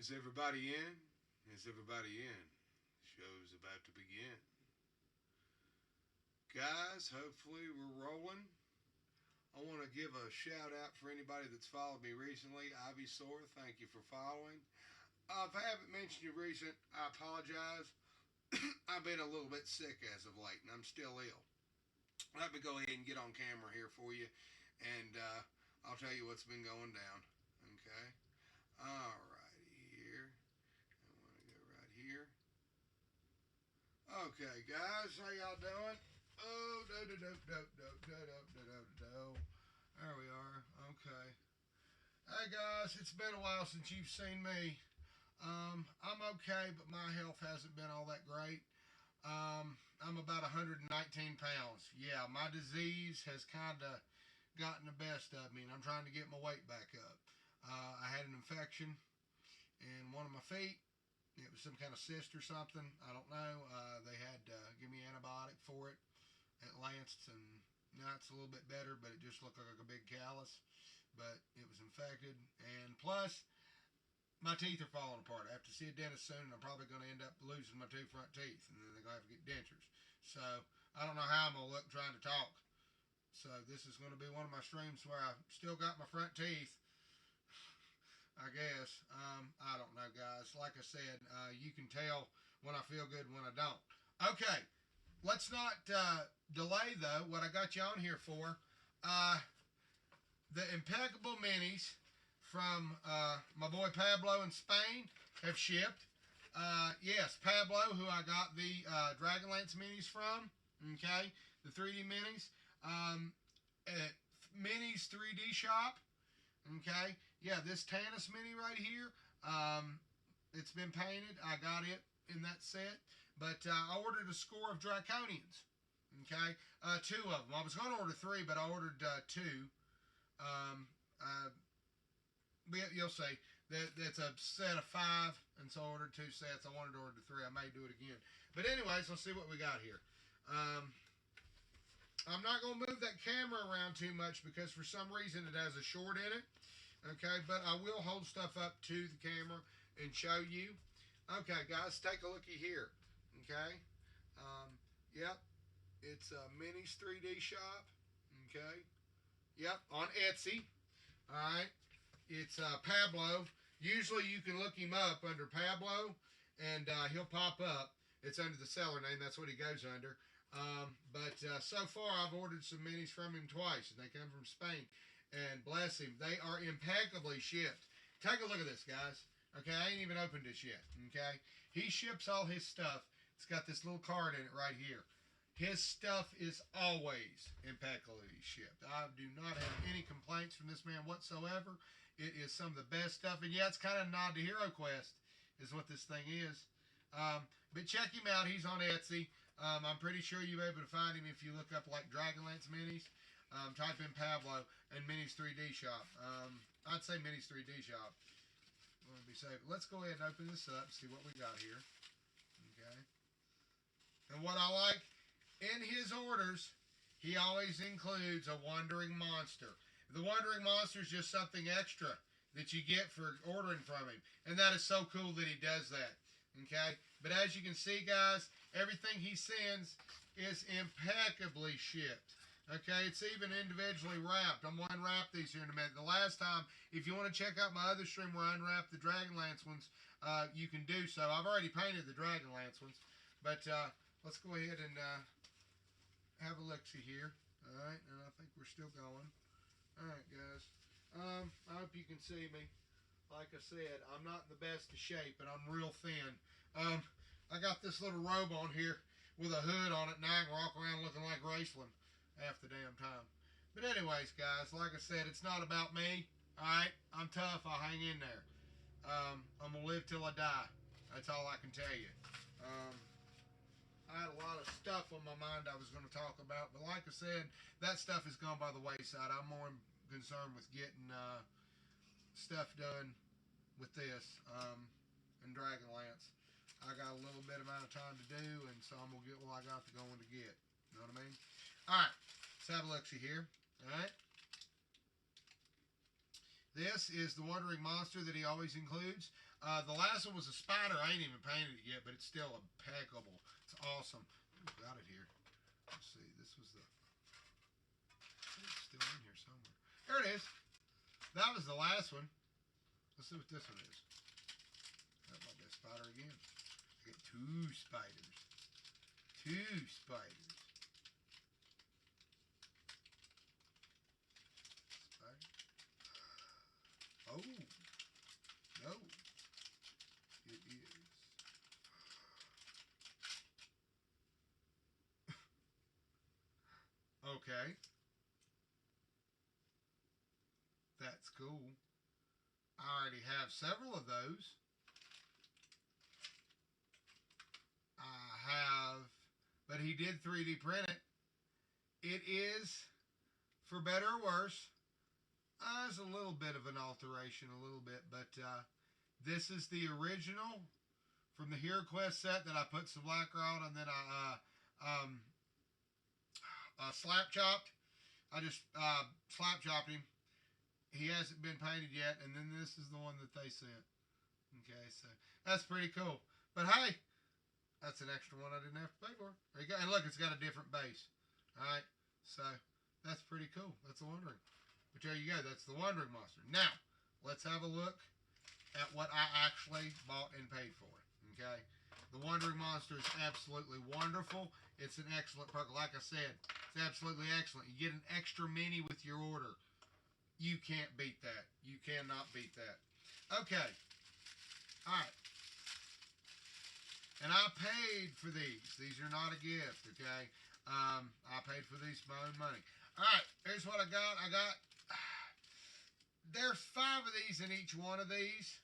Is everybody in? Is everybody in? Show's about to begin. Guys, hopefully we're rolling. I want to give a shout out for anybody that's followed me recently. Ivysaur, thank you for following. If I haven't mentioned you recent, I apologize. I've been a little bit sick as of late, and I'm still ill. Let me go ahead and get on camera here for you, and I'll tell you what's been going down. Okay? Alrighty here. I want to go right here. Okay, guys, how y'all doing? Oh, there we are. Okay. Hey, guys, it's been a while since you've seen me. I'm okay, but my health hasn't been all that great. I'm about 119 pounds. Yeah, my disease has kind of gotten the best of me, and I'm trying to get my weight back up. I had an infection in one of my feet. It was some kind of cyst or something. I don't know. They had to give me an antibiotic for it at Lance, and now it's a little bit better, but it just looked like a big callus. But it was infected, and plus, my teeth are falling apart. I have to see a dentist soon, and I'm probably going to end up losing my two front teeth, and then they're going to have to get dentures. So, I don't know how I'm going to look trying to talk. So, this is going to be one of my streams where I still got my front teeth, I guess. I don't know, guys. Like I said, you can tell when I feel good and when I don't. Okay, let's not delay, though, what I got you on here for. The Impeccable minis from my boy Pablo in Spain have shipped. Yes, Pablo, who I got the DragonLance minis from. Okay, the 3D minis. At Minis 3D shop. Okay, yeah, this Tannis mini right here. It's been painted. I got it in that set, but I ordered a score of Draconians. Okay, two of them. I was going to order three, but I ordered two. You'll see. That's a set of 5, and so I ordered 2 sets. I wanted to order 3. I may do it again. But anyways, let's see what we got here. I'm not going to move that camera around too much because for some reason it has a short in it. Okay, but I will hold stuff up to the camera and show you. Okay, guys, take a looky here. Okay. Yep. It's a Minis 3D shop. Okay. Yep, on Etsy. All right. It's Pablo. Usually you can look him up under Pablo, and he'll pop up. It's under the seller name. That's what he goes under. But so far, I've ordered some minis from him twice, and they come from Spain. And bless him, they are impeccably shipped. Take a look at this, guys. Okay, I ain't even opened this yet. Okay, he ships all his stuff. It's got this little card in it right here. His stuff is always impeccably shipped. I do not have any complaints from this man whatsoever. It is some of the best stuff. And yeah, it's kind of a nod to Hero Quest is what this thing is. But check him out. He's on Etsy. I'm pretty sure you'll be able to find him if you look up like DragonLance minis. Type in Pablo and Minis 3D shop. I'd say Minis 3D shop. I'm going to be safe. Let's go ahead and open this up and see what we got here. Okay. And what I like, in his orders, he always includes a wandering monster. The wandering monster is just something extra that you get for ordering from him. And that is so cool that he does that. Okay? But as you can see, guys, everything he sends is impeccably shipped. Okay? It's even individually wrapped. I'm going to unwrap these here in a minute. The last time, if you want to check out my other stream where I unwrap the DragonLance ones, you can do so. I've already painted the DragonLance ones. But let's go ahead and have a look-see here. Alright, and I think we're still going. Alright, guys. I hope you can see me. Like I said, I'm not in the best of shape, but I'm real thin. I got this little robe on here with a hood on it, and I can walk around looking like Graceland half the damn time. But anyways, guys, like I said, it's not about me. Alright, I'm tough. I'll hang in there. I'm going to live till I die. That's all I can tell you. I had a lot of stuff on my mind I was going to talk about, but like I said, that stuff has gone by the wayside. I'm more concerned with getting stuff done with this and DragonLance. I got a little bit amount of time to do, and so I'm going to get what I got to going to get. You know what I mean? All right, let's have a look-see here. All right. This is the Wandering Monster that he always includes. The last one was a spider. I ain't even painted it yet, but it's still impeccable. It's awesome. Ooh, got it here. Let's see. This was the... It's still in here somewhere. There it is. That was the last one. Let's see what this one is. That might be a spider again. I get 2 spiders. 2 spiders. Spider. Oh. No. It is. Okay. That's cool. I already have several of those. I have, but he did 3D print it. It is, for better or worse, it's a little bit of an alteration, a little bit, but this is the original from the Hero Quest set that I put some lacquer on, and then I slap chopped. I just slap chopped him. He hasn't been painted yet, and then this is the one that they sent. Okay, so that's pretty cool. But hey, that's an extra one I didn't have to pay for. There you go. And look, it's got a different base. All right, so that's pretty cool. That's the Wandering. But there you go. That's the Wandering Monster. Now, let's have a look at what I actually bought and paid for. Okay, the Wandering Monster is absolutely wonderful. It's an excellent perk. Like I said, it's absolutely excellent. You get an extra mini with your order. You can't beat that. You cannot beat that. Okay. All right. And I paid for these. These are not a gift, okay? I paid for these my own money. All right. Here's what I got. There's 5 of these in each one of these.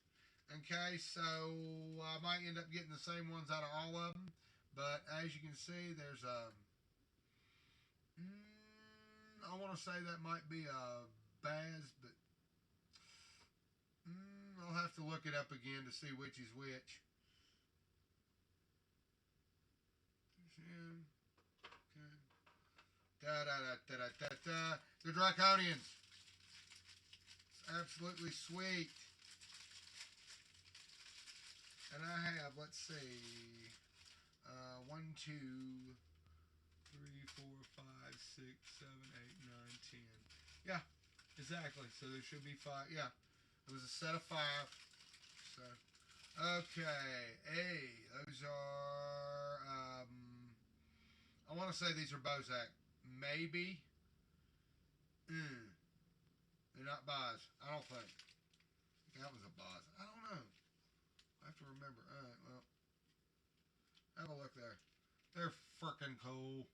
Okay, so I might end up getting the same ones out of all of them. But as you can see, there's I want to say that might be a Baz, but I'll have to look it up again to see which is which. Okay. The Draconians. It's absolutely sweet. And I have, let's see, 1, 2, 3, 4, 5, 6, 7, 8, 9, 10. Yeah. Exactly. So there should be 5. Yeah. It was a set of 5. So, okay. Those are, I want to say these are Bozak. Maybe. They're not Boz. I don't think. That was a Boz. I don't know. I have to remember. Alright, well. Have a look there. They're freaking cool.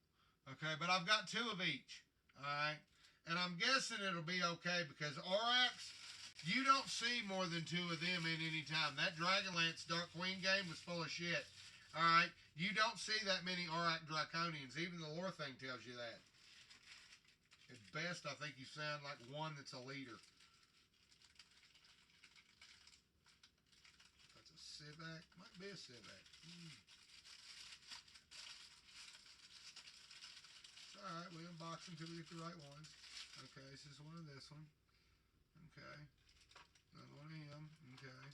Okay, but I've got 2 of each. Alright. And I'm guessing it'll be okay because Aurochs, you don't see more than 2 of them in any time. That DragonLance Dark Queen game was full of shit. Alright? You don't see that many Auroch Draconians. Even the lore thing tells you that. At best, I think you sound like one that's a leader. That's a Civac. Might be a Civac. Alright, we unbox them until we get the right ones. Okay, this is one of this one. Okay. Another one of him. Okay.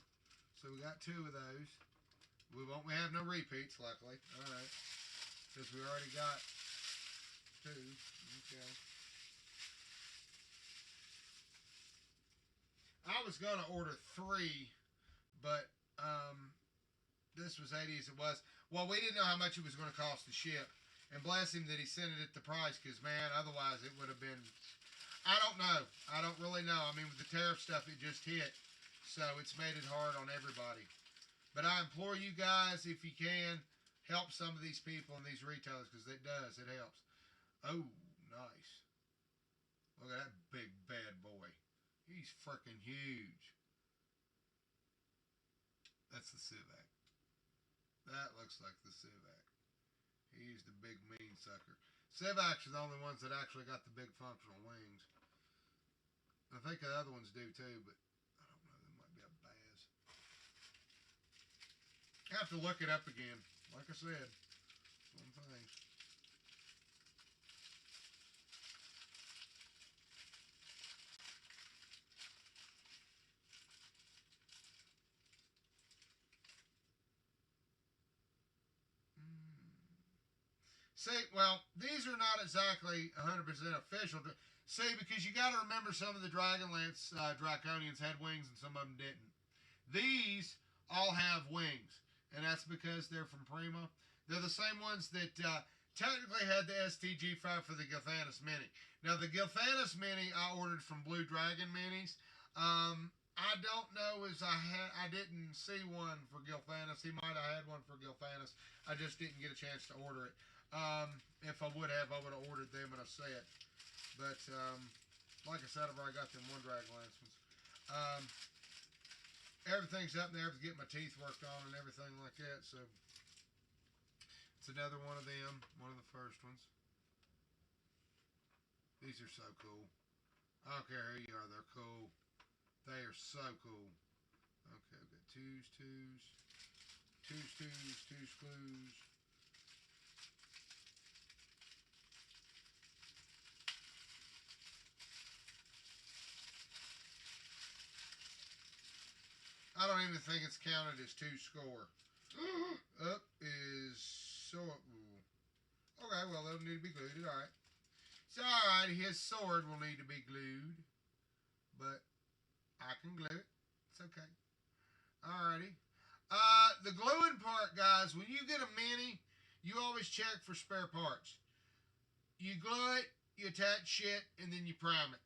So we got 2 of those. We have no repeats, luckily. Alright. Because we already got 2. Okay. I was going to order 3, but this was 80 as it was. Well, we didn't know how much it was going to cost to ship. And bless him that he sent it at the price, because, man, otherwise it would have been... I don't know. I don't really know. I mean, with the tariff stuff, it just hit. So it's made it hard on everybody. But I implore you guys, if you can, help some of these people and these retailers, because it does. It helps. Oh, nice. Look at that big bad boy. He's freaking huge. That's the Civac. That looks like the Civac. He's the big mean sucker. Civacs are the only ones that actually got the big functional wings. I think the other ones do too, but I don't know. There might be a Baz. I have to look it up again. Like I said, one thing. See, well, these are not exactly 100% official. See, because you got to remember some of the Dragonlance Draconians had wings and some of them didn't. These all have wings, and that's because they're from Prima. They're the same ones that technically had the STG5 for the Gilthanas Mini. Now, the Gilthanas Mini I ordered from Blue Dragon Minis. I don't know as I didn't see one for Gilthanas. He might have had one for Gilthanas. I just didn't get a chance to order it. If I would have, ordered them in a set. But like I said, I've already got them one DragonLance ones. Everything's up there to get my teeth worked on and everything like that. So it's another one of them, one of the first ones. These are so cool. I don't care who you are, they're cool. They are so cool. Okay, I've got twos, clues. I don't even think it's counted as 2 score. Up is so. Okay, well, it'll need to be glued. Alright. It's alright. His sword will need to be glued. But I can glue it. It's okay. Alrighty. The gluing part, guys, when you get a mini, you always check for spare parts. You glue it, you attach shit, and then you prime it.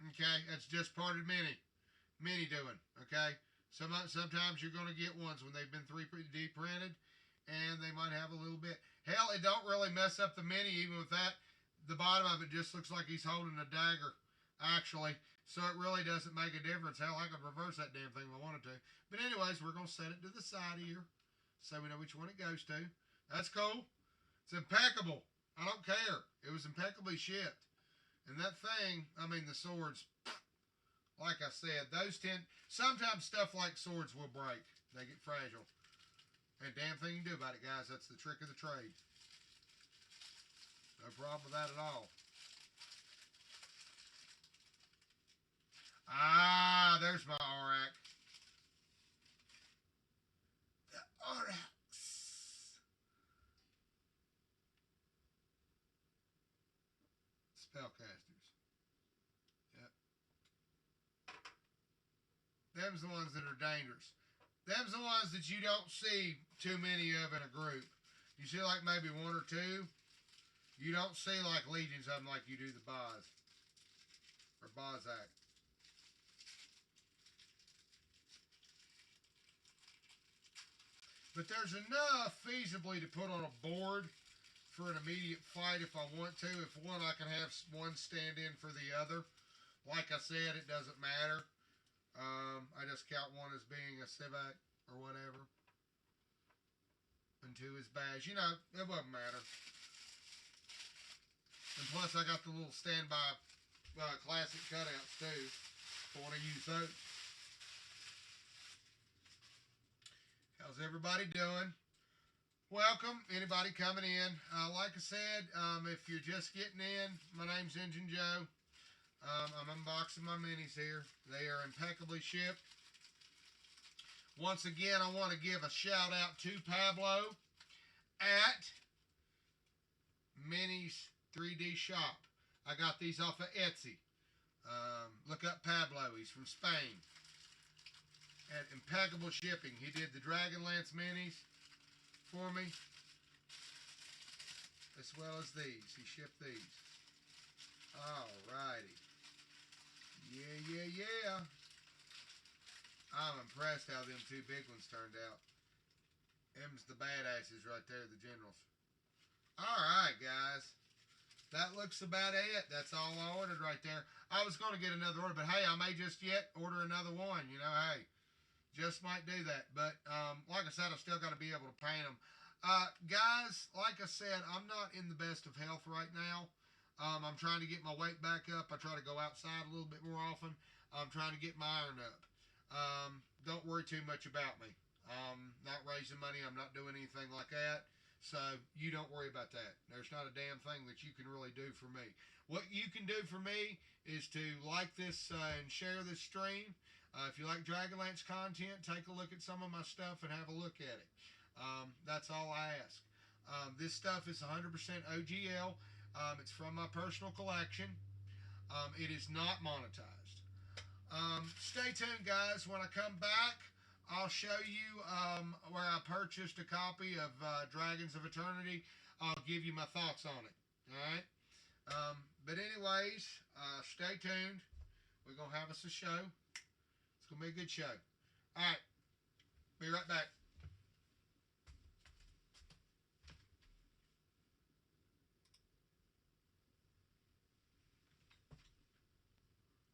Okay? That's just part of mini doing. Okay? Sometimes you're going to get ones when they've been 3D printed, and they might have a little bit. Hell, it don't really mess up the mini, even with that. The bottom of it just looks like he's holding a dagger, actually. So it really doesn't make a difference. Hell, I could reverse that damn thing if I wanted to. But anyways, we're going to set it to the side here so we know which one it goes to. That's cool. It's impeccable. I don't care. It was impeccably shipped. And that thing, I mean, the swords, like I said, sometimes stuff like swords will break. They get fragile. Ain't damn thing you can do about it, guys. That's the trick of the trade. No problem with that at all. Ah, there's my Aurak. The Aurax. Spellcasters. Yep. Them's the ones that are dangerous. Them's the ones that you don't see too many of in a group. You see like maybe 1 or 2. You don't see like legions of them like you do the Boz. Or Bozak. But there's enough feasibly to put on a board for an immediate fight if I want to. If one, I can have one stand in for the other. Like I said, it doesn't matter. I just count one as being a civic or whatever. And 2 is badge. You know, it won't matter. And plus, I got the little standby classic cutouts too. If I want to use those. How's everybody doing? Welcome, anybody coming in. Like I said, if you're just getting in, my name's Engine Joe. I'm unboxing my minis here. They are impeccably shipped. Once again, I want to give a shout out to Pablo at Minis 3D Shop. I got these off of Etsy. Look up Pablo. He's from Spain. At impeccable shipping. He did the DragonLance minis for me, as well as these. He shipped these. Alrighty. Yeah. I'm impressed how them 2 big ones turned out. Them's the badasses right there, the generals. Alright, guys. That looks about it. That's all I ordered right there. I was going to get another order, but hey, I may just yet order another one. You know, hey. Just might do that. But like I said, I've still got to be able to paint them. Guys, like I said, I'm not in the best of health right now. I'm trying to get my weight back up. I try to go outside a little bit more often. I'm trying to get my iron up. Don't worry too much about me. I'm not raising money. I'm not doing anything like that. So you don't worry about that. There's not a damn thing that you can really do for me. What you can do for me is to like this and share this stream. If you like DragonLance content, take a look at some of my stuff and have a look at it. That's all I ask. This stuff is 100% OGL. It's from my personal collection. It is not monetized. Stay tuned, guys. When I come back, I'll show you where I purchased a copy of Dragons of Eternity. I'll give you my thoughts on it. All right. But anyways, stay tuned. We're gonna have us a show. It's gonna be a good show. All right. Be right back.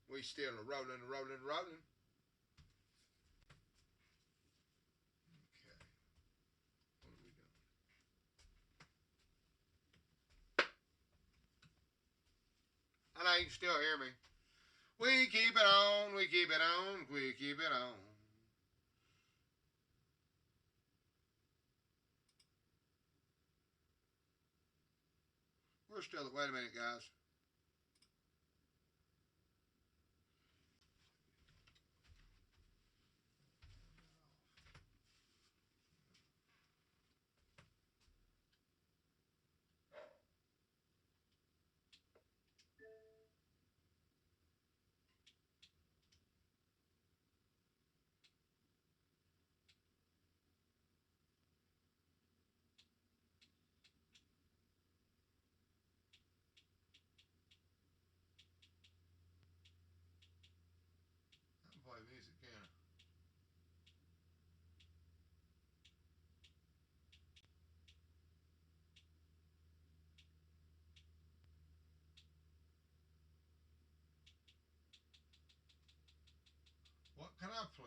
We still rolling. Okay. What are we doing? I know you can still hear me. We keep it on. We keep it on. We keep it on. We're still. Wait a minute, guys. I can play music, can I? What can I play?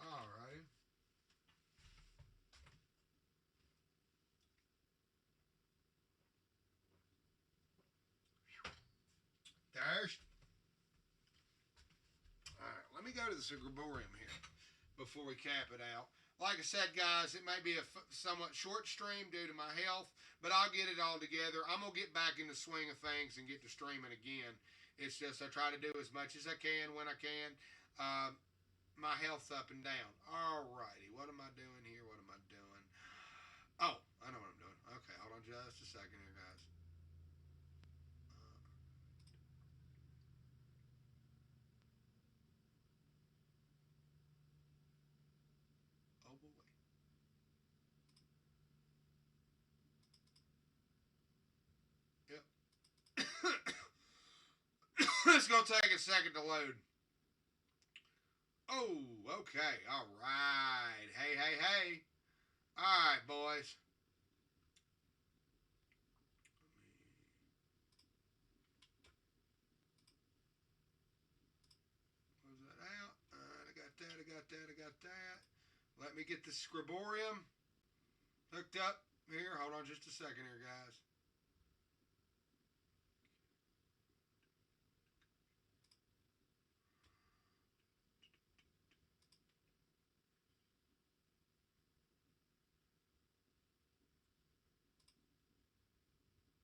Alrighty. There's. Alright, let me go to the Sigarborium here before we cap it out. Like I said, guys, it may be a somewhat short stream due to my health, but I'll get it all together. I'm going to get back in the swing of things and get to streaming again. It's just I try to do as much as I can when I can. My health's up and down. Alrighty, what am I doing here? What am I doing? Oh, I know what I'm doing. Okay, hold on just a second here, guys. Oh boy. Yep. It's gonna take a second to load. Oh, okay. All right. Hey. All right, boys. Close that out. All right, I got that. Let me get the Scriborium hooked up here. Hold on just a second here, guys.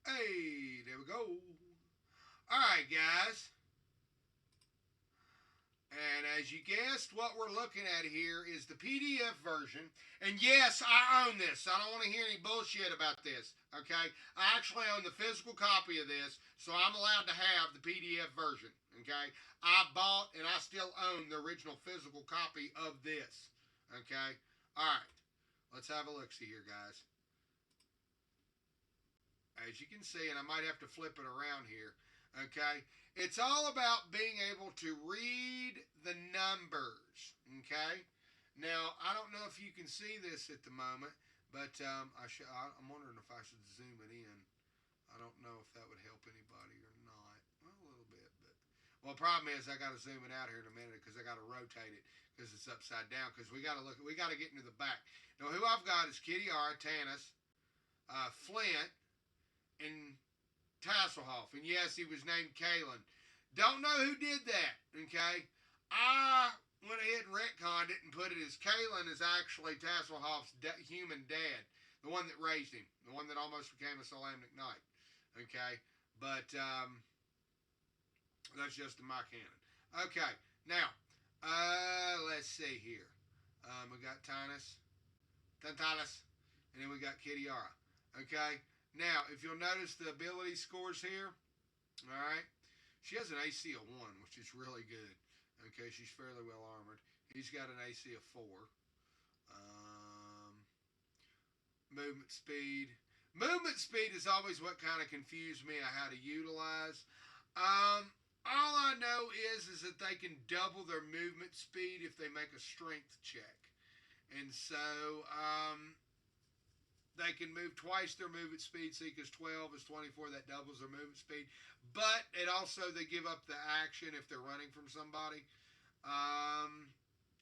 Hey, there we go. All right, guys. And as you guessed, what we're looking at here is the PDF version. And yes, I own this. I don't want to hear any bullshit about this. Okay? I actually own the physical copy of this, so I'm allowed to have the PDF version. Okay? I bought and I still own the original physical copy of this. Okay? Alright. Let's have a look see here, guys. As you can see, and I might have to flip it around here. Okay? It's all about being able to read the numbers. Okay? Now, I don't know if you can see this at the moment, but I'm wondering if I should zoom it in. I don't know if that would help anybody or not. Well, a little bit, but well, the problem is I got to zoom it out here in a minute because I got to rotate it because it's upside down. Because we got to look. We got to get into the back. Now, who I've got is Kitty R, Tanis, Flint, and Tasselhoff. And yes, he was named Kalen. Don't know who did that, okay? I went ahead and retconned it and put it as Kalen is actually Tasselhoff's human dad, the one that raised him, the one that almost became a Solamnic Knight. Okay, but that's just in my canon. Okay, now let's see here. We got Tantalus, and then we got Kitiara. Okay, now if you'll notice the ability scores here, all right, she has an AC of 1, which is really good. Okay, she's fairly well armored. He's got an AC of 4. Um, movement speed. Movement speed is always what kind of confused me on how to utilize. All I know is that they can double their movement speed if they make a strength check. And so they can move twice their movement speed. See, because 12 is 24, that doubles their movement speed. But it also, they give up the action if they're running from somebody.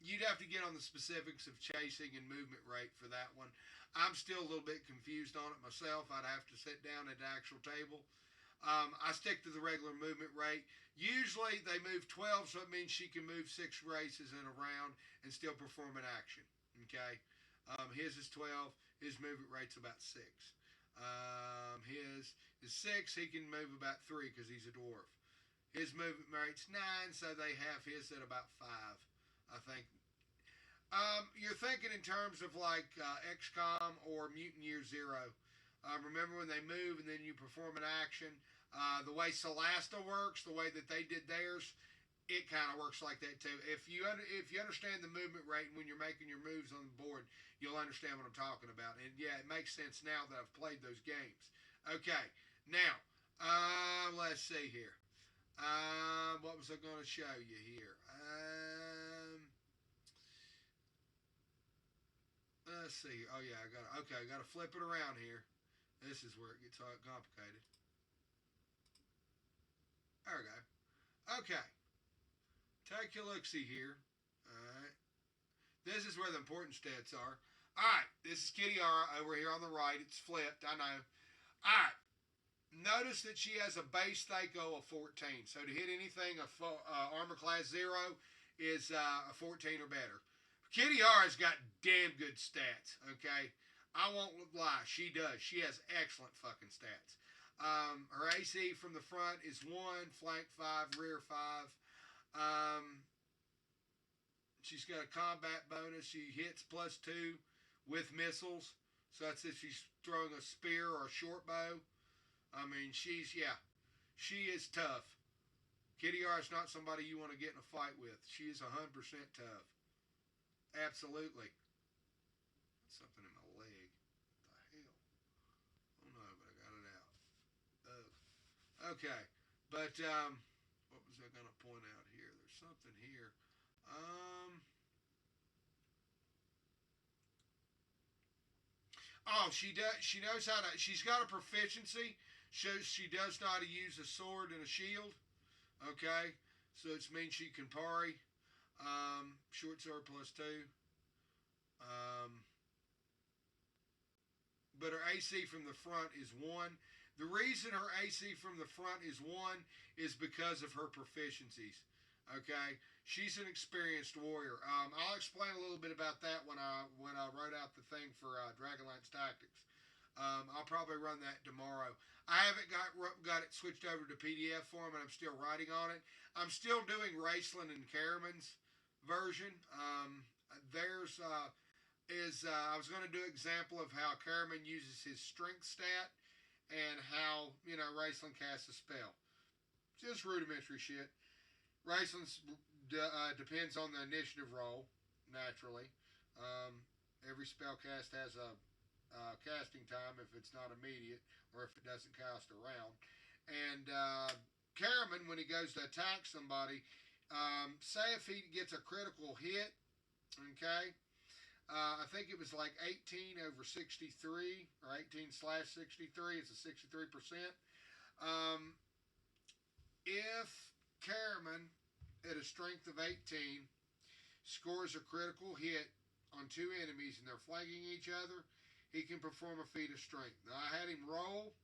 You'd have to get on the specifics of chasing and movement rate for that one. I'm still a little bit confused on it myself. I'd have to sit down at the actual table. I stick to the regular movement rate. Usually they move 12, so it means she can move 6 races in a round and still perform an action. Okay? His is 12. His movement rate's about 6. His is 6. He can move about 3 because he's a dwarf. His movement rate's 9, so they have his at about 5, I think. You're thinking in terms of like XCOM or Mutant Year Zero. Remember when they move and then you perform an action? The way Solasta works, the way that they did theirs, it kind of works like that too. If you understand the movement rate when you're making your moves on the board, you'll understand what I'm talking about. And yeah, it makes sense now that I've played those games. Okay, now let's see here. What was I going to show you here? Let's see. Oh yeah, I got to flip it around here. This is where it gets complicated. There we go. Okay. Take a look-see here. Alright. This is where the important stats are. Alright. This is Kitiara over here on the right. It's flipped. I know. Alright. Notice that she has a base Thaco of 14. So to hit anything, armor class 0 is a 14 or better. Kitiara's got damn good stats. Okay. I won't lie. She does. She has excellent fucking stats. Her AC from the front is 1, flank 5, rear 5. She's got a combat bonus. She hits +2 with missiles. So that's if she's throwing a spear or a short bow. I mean, she is tough. Kitiara is not somebody you want to get in a fight with. She is 100% tough. Absolutely. Something in my leg. What the hell? Oh no, but I got it out. Okay. But what was I gonna point out here? There's something here. Oh, she does. She knows how to. She's got a proficiency. Shows she does know how to use a sword and a shield. Okay, so it means she can parry. Short sword +2. But her AC from the front is 1. The reason her AC from the front is 1 is because of her proficiencies. Okay, she's an experienced warrior. I'll explain a little bit about that when I wrote out the thing for DragonLance Tactics. I'll probably run that tomorrow. I haven't got it switched over to PDF form, and I'm still writing on it. I'm still doing Raceland and Karaman's version. I was going to do an example of how Karaman uses his strength stat and how Raceland casts a spell. Just rudimentary shit. Raceland depends on the initiative roll, naturally. Every spell cast has a casting time if it's not immediate or if it doesn't cast a round. And Karaman, when he goes to attack somebody, say if he gets a critical hit, okay, I think it was like 18 over 63 or 18/63. It's a 63%. If Karaman at a strength of 18 scores a critical hit on 2 enemies and they're flanking each other, he can perform a feat of strength. Now, I had him roll,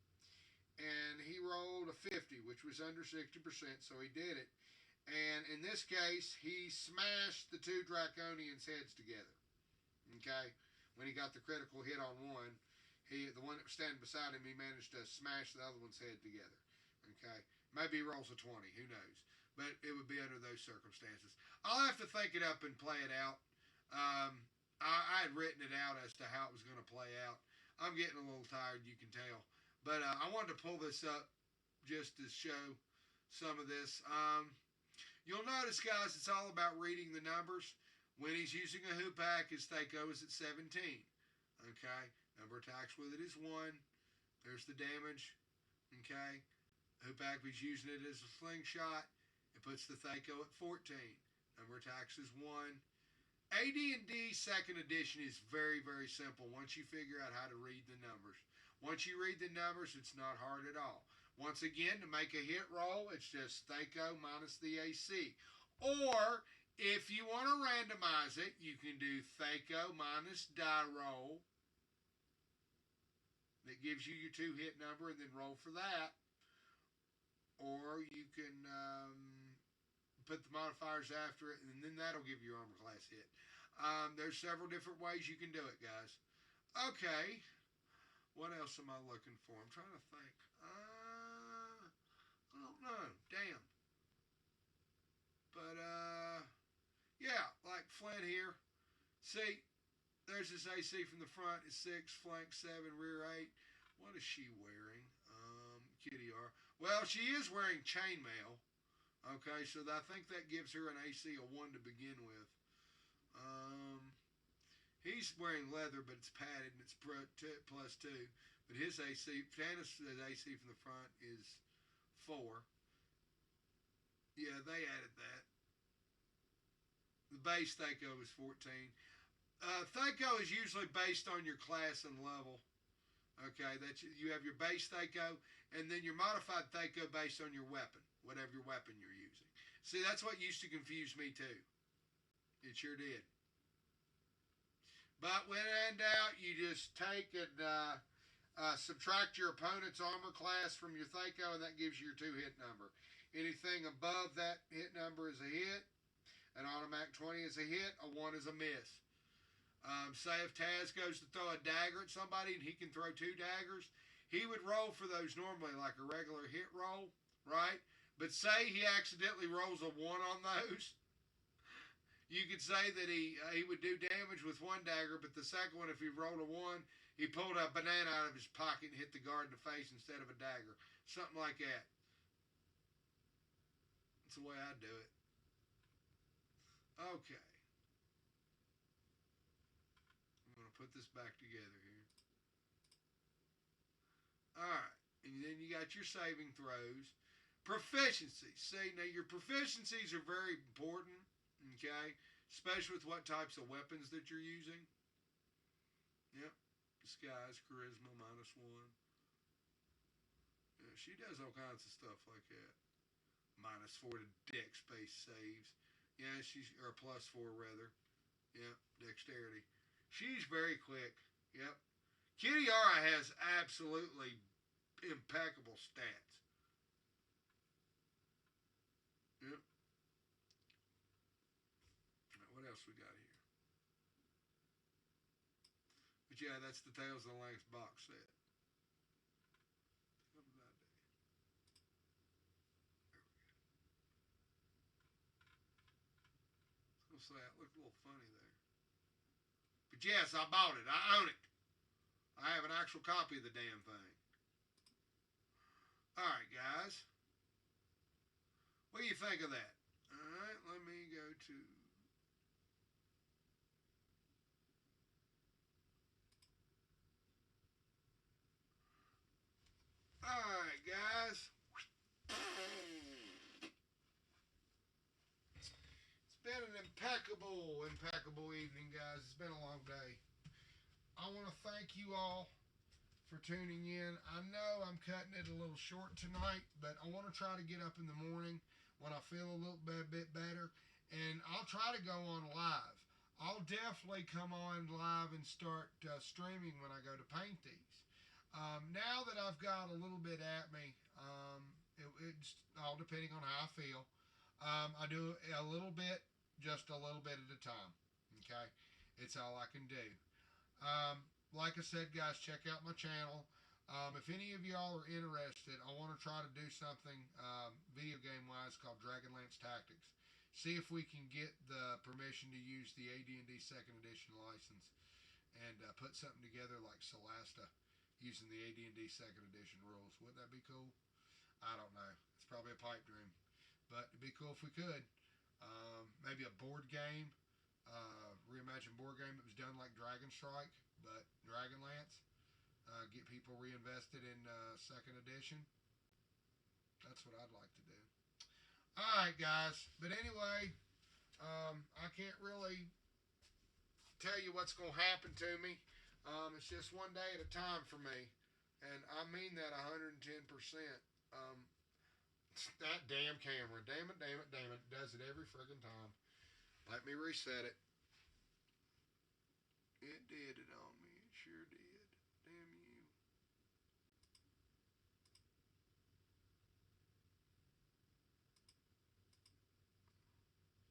and he rolled a 50, which was under 60%, so he did it. And in this case, he smashed the two Draconians' heads together. Okay? When he got the critical hit on one, the one that was standing beside him, he managed to smash the other one's head together. Okay? Maybe he rolls a 20. Who knows? But it would be under those circumstances. I'll have to think it up and play it out. I had written it out as to how it was going to play out. I'm getting a little tired, you can tell. But I wanted to pull this up just to show some of this. You'll notice, guys, it's all about reading the numbers. When he's using a hoopak, his Thaco is at 17. Okay? Number attacks with it is 1. There's the damage. Okay? Hoopak, he's using it as a slingshot. It puts the Thaco at 14. Number attacks is 1. AD&D 2nd edition is very, very simple once you figure out how to read the numbers. Once you read the numbers, it's not hard at all. Once again, to make a hit roll, it's just Thaco minus the AC. Or, if you want to randomize it, you can do Thaco minus die roll. That gives you your 2-hit number and then roll for that. Or you can put the modifiers after it, and then that'll give you your armor class hit. There's several different ways you can do it, guys. Okay. What else am I looking for? I'm trying to think. I don't know. Damn. But, yeah, like Flint here. See, there's this AC from the front. It's 6, flank 7, rear 8. What is she wearing? Kitty R. Well, she is wearing chainmail. Okay, so I think that gives her an AC of 1 to begin with. He's wearing leather, but it's padded, and it's plus 2. But his AC, Tannis' AC from the front is 4. Yeah, they added that. The base Thaco is 14. Thaco is usually based on your class and level. Okay, you have your base Thaco, and then your modified Thaco based on your weapon, whatever your weapon you're using. See, that's what used to confuse me too. It sure did. But when in doubt, you just take and subtract your opponent's armor class from your Thaco, and that gives you your 2-hit number. Anything above that hit number is a hit. An automatic 20 is a hit. A 1 is a miss. Say if Taz goes to throw a dagger at somebody and he can throw 2 daggers, he would roll for those normally like a regular hit roll, right? But say he accidentally rolls a 1 on those, you could say that he would do damage with 1 dagger, but the second one, if he rolled a 1, he pulled a banana out of his pocket and hit the guard in the face instead of a dagger. Something like that. That's the way I do it. Okay. I'm going to put this back together here. Alright. And then you got your saving throws. Proficiency. See, now your proficiencies are very important. Okay? Especially with what types of weapons that you're using. Yep. Disguise, charisma, -1. Yeah, she does all kinds of stuff like that. -4 to dex based saves. Yeah, she's, or +4 rather. Yep, dexterity. She's very quick. Yep. Kitty Yara has absolutely impeccable stats. Yep. What else we got here? But yeah, that's the Tales of the Lance box set. What did I do? There we go. I was going to say, it looked a little funny there. But yes, I bought it. I own it. I have an actual copy of the damn thing. Alright, guys. What do you think of that? Alright, let me go to... Alright, guys. It's been an impeccable evening, guys. It's been a long day. I want to thank you all for tuning in. I know I'm cutting it a little short tonight, but I want to try to get up in the morning when I feel a little bit better, and I'll try to go on live. I'll definitely come on live and start streaming when I go to paint these. Now that I've got a little bit at me, it's all depending on how I feel. I do a little bit, just a little bit at a time. Okay, it's all I can do. Like I said, guys, check out my channel. If any of y'all are interested, I want to try to do something video game wise called DragonLance Tactics. See if we can get the permission to use the AD&D Second Edition license and put something together like Solasta using the AD&D Second Edition rules. Wouldn't that be cool? I don't know. It's probably a pipe dream, but it'd be cool if we could. Maybe a board game, reimagined board game that was done like Dragon Strike, but Dragonlance. Get people reinvested in Second Edition. That's what I'd like to do. All right, guys. But anyway, I can't really tell you what's going to happen to me. It's just one day at a time for me. And I mean that 110%. That damn camera. Damn it, damn it, damn it. Does it every friggin' time. Let me reset it. It did it on me. It sure did. Damn you.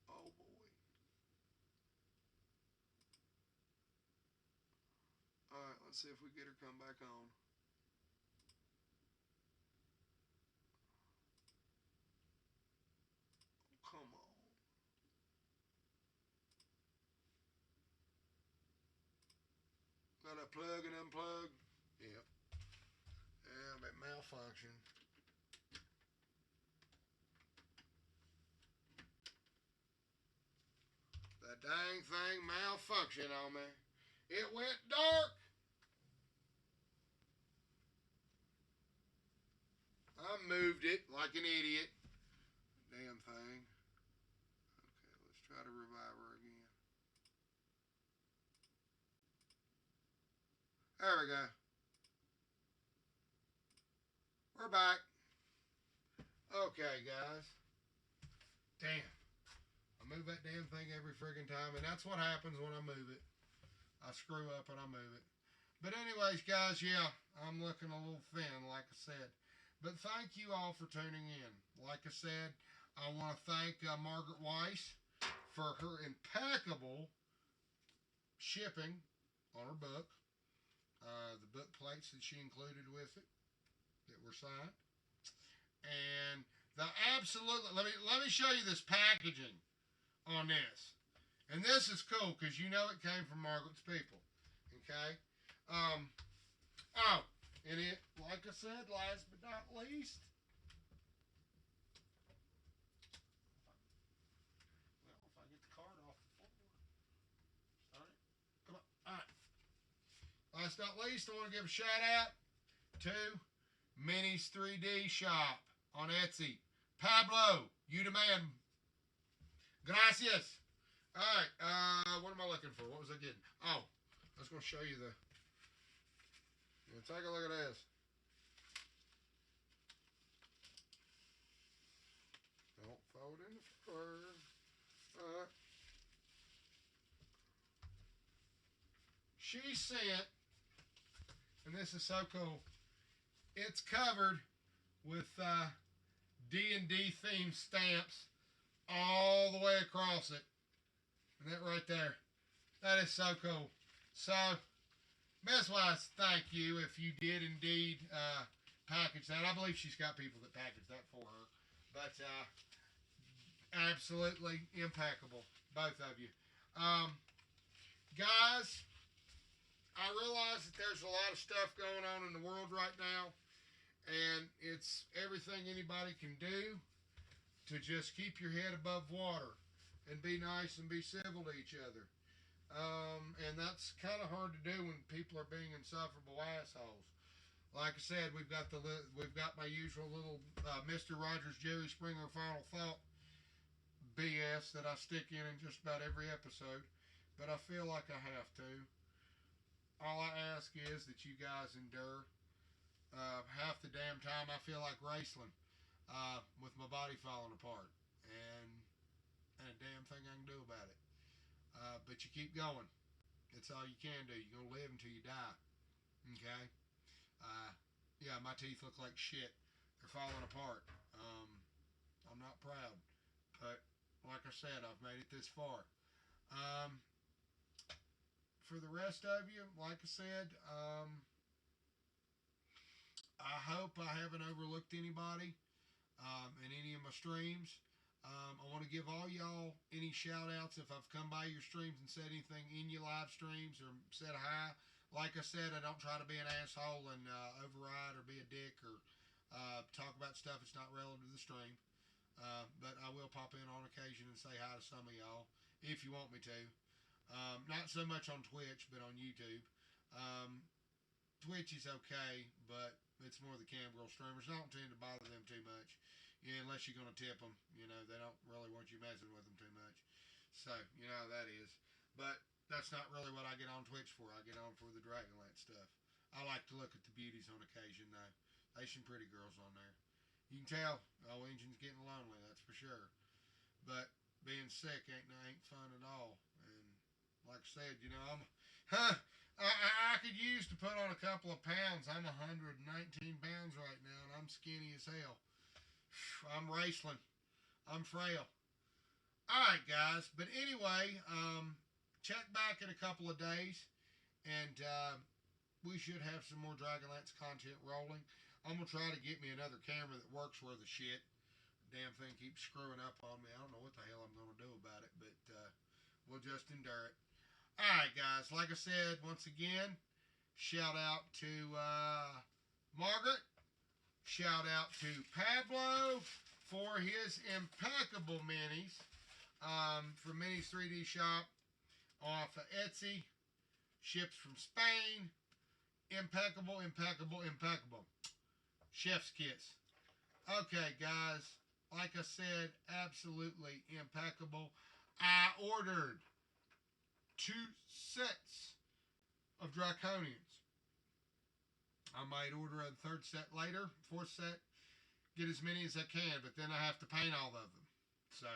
Oh boy. Alright, let's see if we get her come back on. Come on. Got to plug and unplug? Yep. Yeah, but malfunction. The dang thing malfunctioned on me. It went dark. I moved it like an idiot. Damn thing. Okay, let's try to revive her again. There we go. We're back. Okay, guys. Damn. I move that damn thing every friggin' time, and that's what happens when I move it. I screw up and I move it. But anyways, guys, yeah, I'm looking a little thin, like I said. But thank you all for tuning in. Like I said, I want to thank Margaret Weis for her impeccable shipping on her book. The book plates that she included with it that were signed. And the absolutely, let me show you this packaging on this. And this is cool because you know it came from Margaret's people. Okay? Oh, and it, like I said, last but not least, well, if I get the card off the floor. All right, come on. All right. Last but not least, I want to give a shout out to Minnie's 3D shop on Etsy. Pablo, you the man. Gracias. All right, what am I looking for? What was I getting? Oh, I was going to show you the... Yeah, take a look at this. Don't fold in the fur. She sent, and this is so cool, it's covered with D&D themed stamps all the way across it. And that right there. That is so cool. So, Miss Weiss, thank you if you did indeed package that. I believe she's got people that package that for her. But absolutely impeccable, both of you. Guys, I realize that there's a lot of stuff going on in the world right now. And it's everything anybody can do to just keep your head above water and be nice and be civil to each other. And that's kind of hard to do when people are being insufferable assholes. Like I said, we've got my usual little Mr. Rogers Jerry Springer final thought BS that I stick in just about every episode, but I feel like I have to. All I ask is that you guys endure. Half the damn time I feel like wrestling with my body falling apart, and a damn thing I can do about it. But you keep going. It's all you can do. You're going to live until you die. Okay? Yeah, my teeth look like shit. They're falling apart. I'm not proud. I said, I've made it this far. For the rest of you, like I said, I hope I haven't overlooked anybody in any of my streams. I want to give all y'all any shout outs if I've come by your streams and said anything in your live streams or said hi. Like I said, I don't try to be an asshole and override or be a dick or talk about stuff that's not relative to the stream. But I will pop in on occasion and say hi to some of y'all if you want me to. Not so much on Twitch, but on YouTube. Twitch is okay, but it's more the cam girl streamers. I don't tend to bother them too much. Yeah, unless you're going to tip them. You know, they don't really want you messing with them too much. So, you know how that is. But that's not really what I get on Twitch for. I get on for the DragonLance stuff. I like to look at the beauties on occasion, though. There's some pretty girls on there. You can tell, Engine's getting lonely, that's for sure. But being sick ain't fun at all. And like I said, you know, I could use to put on a couple of pounds. I'm 119 pounds right now, and I'm skinny as hell. I'm wrestling. I'm frail. All right, guys. But anyway, check back in a couple of days, and we should have some more DragonLance content rolling. I'm going to try to get me another camera that works worth a shit. Damn thing keeps screwing up on me. I don't know what the hell I'm going to do about it, but we'll just endure it. All right, guys. Like I said, once again, shout out to Margaret. Shout out to Pablo for his impeccable minis from Minis 3D Shop off of Etsy. Ships from Spain. Impeccable, impeccable, impeccable. Chef's kiss. Okay, guys. Like I said, absolutely impeccable. I ordered 2 sets of Draconians. I might order a 3rd set later, 4th set, get as many as I can, but then I have to paint all of them. So,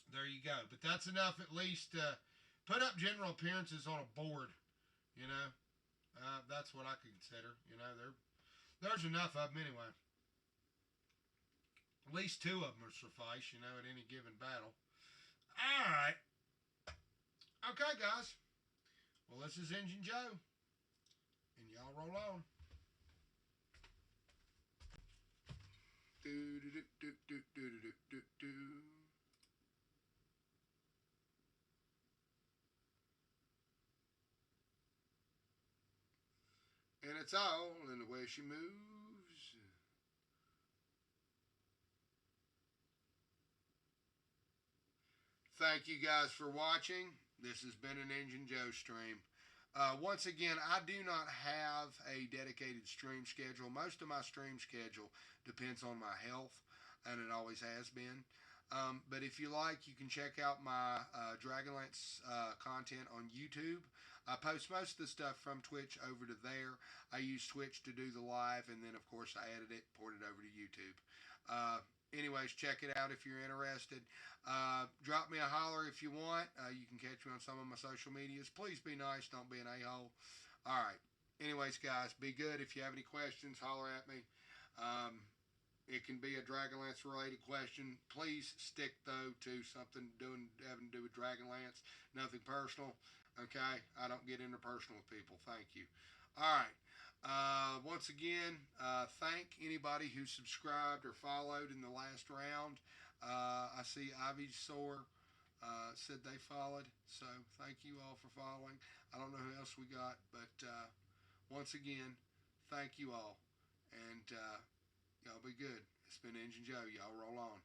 there you go. But that's enough at least to put up general appearances on a board, you know. That's what I consider, you know. There's enough of them anyway. At least 2 of them will suffice, you know, at any given battle. All right. Okay, guys. Well, this is Engine Joe. And y'all roll on. And it's all in the way she moves. Thank you guys for watching. This has been an Engine Joe stream. Once again, I do not have a dedicated stream schedule. Most of my stream schedule depends on my health, and it always has been. But if you like, you can check out my DragonLance content on YouTube. I post most of the stuff from Twitch over to there. I use Twitch to do the live, and then, of course, I edit it, port it over to YouTube. Anyways, check it out if you're interested. Drop me a holler if you want. You can catch me on some of my social medias. Please be nice. Don't be an a-hole. All right. Anyways, guys, be good. If you have any questions, holler at me. It can be a DragonLance related question. Please stick, though, to something having to do with DragonLance. Nothing personal. Okay? I don't get interpersonal with people. Thank you. All right. Once again, thank anybody who subscribed or followed in the last round. I see Ivy Soar said they followed, so thank you all for following. I don't know who else we got, but once again, thank you all, and y'all be good. It's been Engine Joe. Y'all roll on.